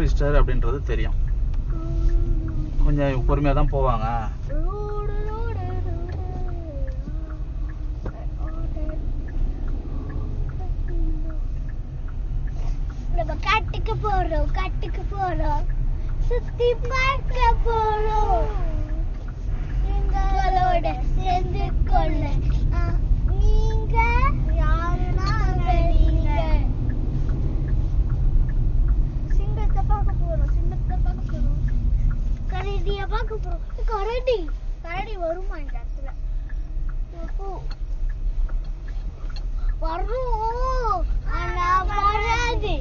Forester அப்படின்றது தெரியும். கொஞ்சம் பொறுமையா தான் போவாங்க. நம்ம காட்டுக்கு போறோம் சுத்தி பார்க்க போறோம் எங்களோட சேர்ந்து கொள்ள. நீங்க யாருன்னா நீங்க சிங்கத்தை பார்க்க போறோம். கரடியை பார்க்க போறோம். கரடி வருமா இந்த இடத்துல? வரும் ஆனா வராது.